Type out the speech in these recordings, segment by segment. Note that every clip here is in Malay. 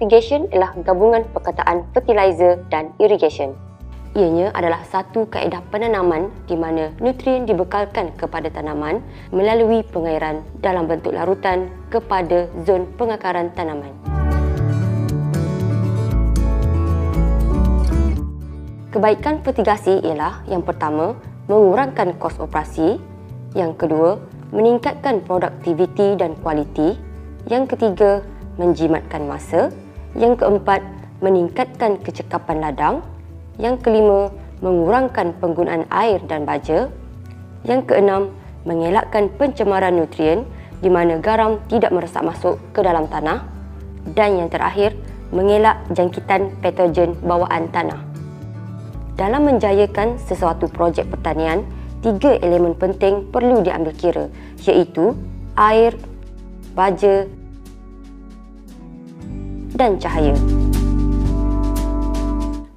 Fertigation ialah gabungan perkataan fertilizer dan irrigation. Ianya adalah satu kaedah penanaman di mana nutrien dibekalkan kepada tanaman melalui pengairan dalam bentuk larutan kepada zon pengakaran tanaman. Kebaikan fertigasi ialah yang pertama, mengurangkan kos operasi, yang kedua, meningkatkan produktiviti dan kualiti, yang ketiga, menjimatkan masa, yang keempat, meningkatkan kecekapan ladang, yang kelima, mengurangkan penggunaan air dan baja, yang keenam, mengelakkan pencemaran nutrien di mana garam tidak meresap masuk ke dalam tanah, dan yang terakhir, mengelak jangkitan patogen bawaan tanah. Dalam menjayakan sesuatu projek pertanian, 3 elemen penting perlu diambil kira, iaitu air, baja dan cahaya.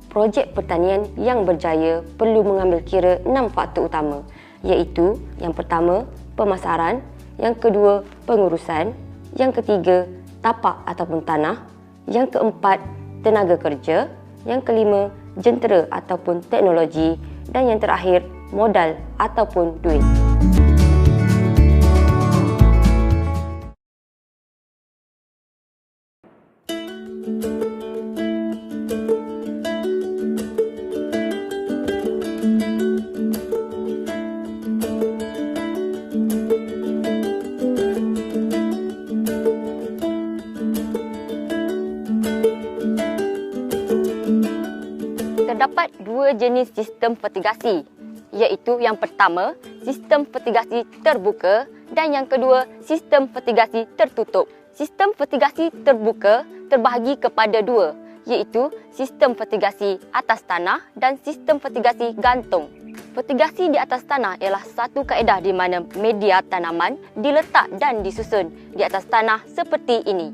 Projek pertanian yang berjaya perlu mengambil kira 6 faktor utama, iaitu yang pertama, pemasaran, yang kedua, pengurusan, yang ketiga, tapak ataupun tanah, yang keempat, tenaga kerja, yang kelima, jentera ataupun teknologi, dan yang terakhir, modal ataupun duit. Terdapat 2 jenis sistem fertigasi, iaitu yang pertama, sistem fertigasi terbuka dan yang kedua, sistem fertigasi tertutup. Sistem fertigasi terbuka terbahagi kepada 2, iaitu sistem fertigasi atas tanah dan sistem fertigasi gantung. Fertigasi di atas tanah ialah satu kaedah di mana media tanaman diletak dan disusun di atas tanah seperti ini.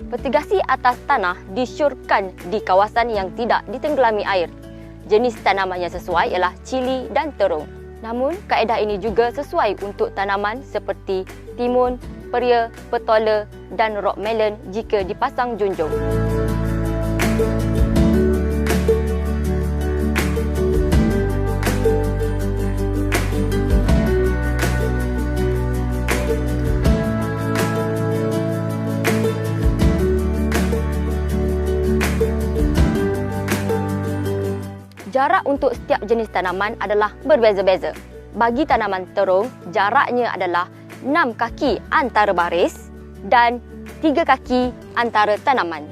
Fertigasi atas tanah disyorkan di kawasan yang tidak ditenggelami air. Jenis tanaman yang sesuai ialah cili dan terung. Namun, kaedah ini juga sesuai untuk tanaman seperti timun, peria, petola dan rock melon jika dipasang junjung. Jarak untuk setiap jenis tanaman adalah berbeza-beza. Bagi tanaman terung, jaraknya adalah 6 kaki antara baris dan 3 kaki antara tanaman.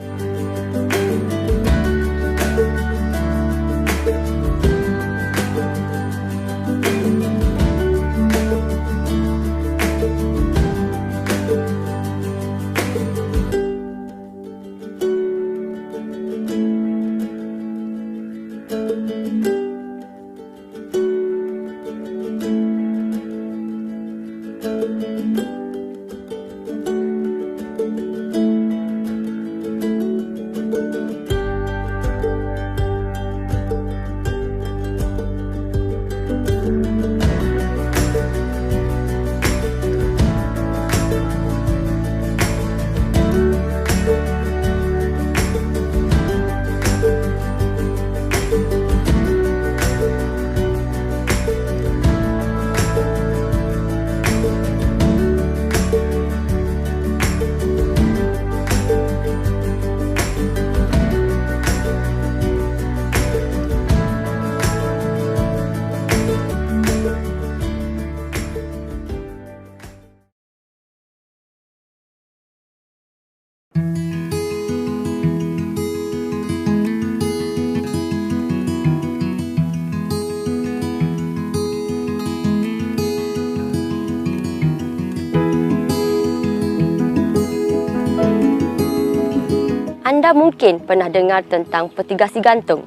Anda mungkin pernah dengar tentang fertigasi gantung.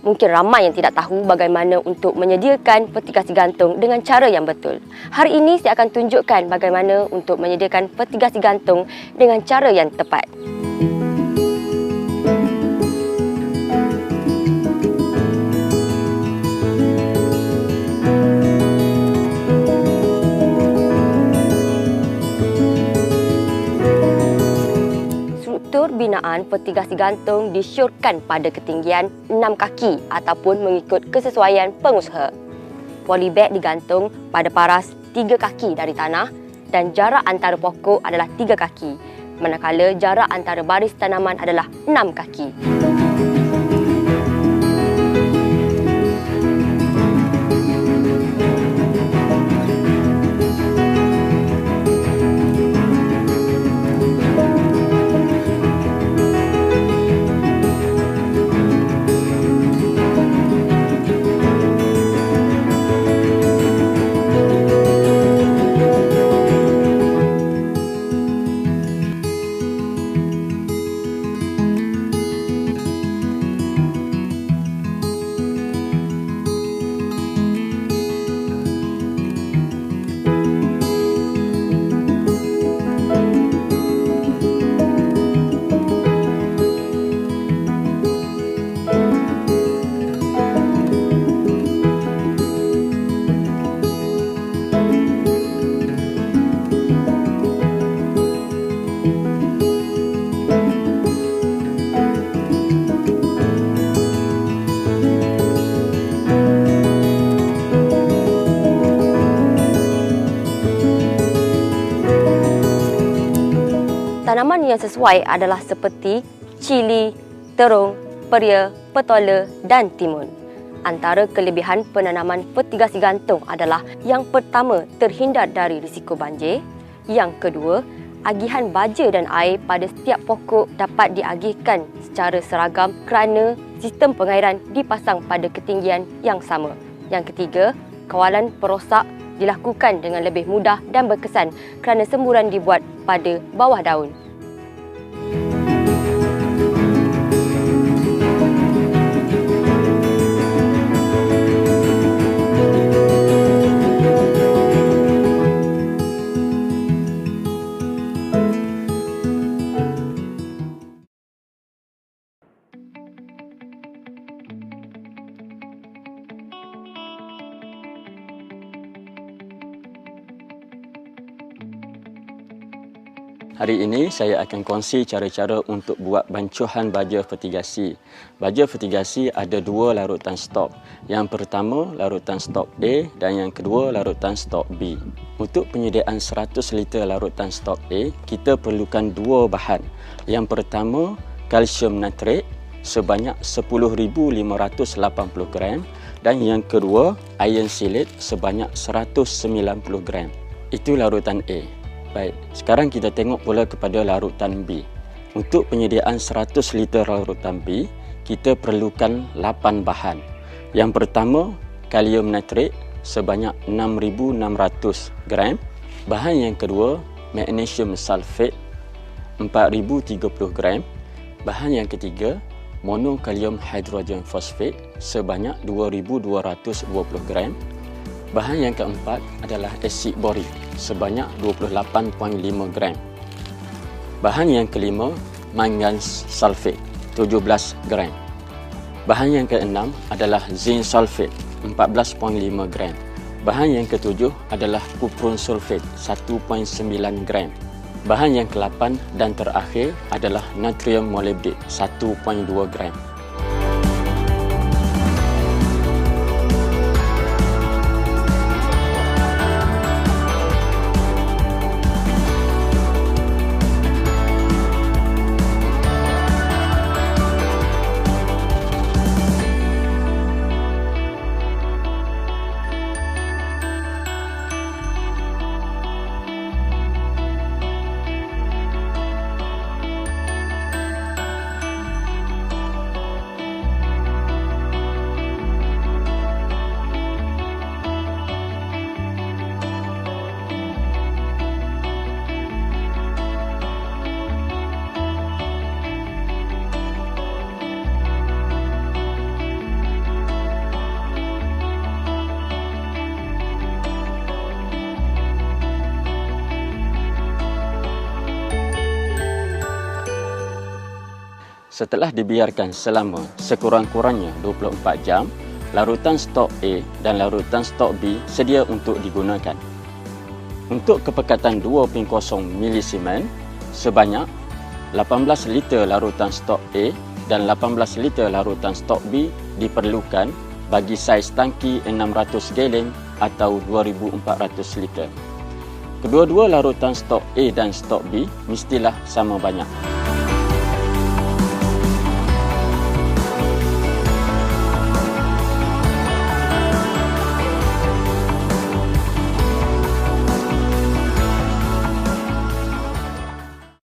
Mungkin ramai yang tidak tahu bagaimana untuk menyediakan fertigasi gantung dengan cara yang betul. Hari ini saya akan tunjukkan bagaimana untuk menyediakan fertigasi gantung dengan cara yang tepat. Struktur binaan petigasi gantung disyorkan pada ketinggian 6 kaki ataupun mengikut kesesuaian pengusaha. Polybag digantung pada paras 3 kaki dari tanah dan jarak antara pokok adalah 3 kaki, manakala jarak antara baris tanaman adalah 6 kaki. Tanaman yang sesuai adalah seperti cili, terung, peria, petola dan timun. Antara kelebihan penanaman petigasi gantung adalah yang pertama, terhindar dari risiko banjir. Yang kedua, agihan baja dan air pada setiap pokok dapat diagihkan secara seragam kerana sistem pengairan dipasang pada ketinggian yang sama. Yang ketiga, kawalan perosak dilakukan dengan lebih mudah dan berkesan kerana semburan dibuat pada bawah daun. Hari ini saya akan kongsi cara-cara untuk buat bancuhan baja fertigasi. Baja fertigasi ada dua larutan stok. Yang pertama larutan stok A dan yang kedua larutan stok B. Untuk penyediaan 100 liter larutan stok A, kita perlukan dua bahan. Yang pertama kalsium nitrat sebanyak 10,580 gram dan yang kedua iron silat sebanyak 190 gram. Itu larutan A. Baik, sekarang kita tengok pula kepada larutan B. Untuk penyediaan 100 liter larutan B, kita perlukan 8 bahan. Yang pertama, kalium nitrat sebanyak 6,600 gram. Bahan yang kedua, magnesium sulfate 4,030 gram. Bahan yang ketiga, monokalium hidrogen fosfat sebanyak 2,220 gram. Bahan yang keempat adalah asid borik sebanyak 28.5 gram. Bahan yang kelima, manganese sulfate 17 gram. Bahan yang keenam adalah zinc sulfate 14.5 gram. Bahan yang ketujuh adalah kupron sulfate 1.9 gram. Bahan yang ke-8 dan terakhir adalah natrium molybdate 1.2 gram. Setelah dibiarkan selama sekurang-kurangnya 24 jam, larutan stok A dan larutan stok B sedia untuk digunakan. Untuk kepekatan 2.0 milisimen sebanyak 18 liter larutan stok A dan 18 liter larutan stok B diperlukan bagi saiz tangki 600 gallon atau 2400 liter. Kedua-dua larutan stok A dan stok B mestilah sama banyak.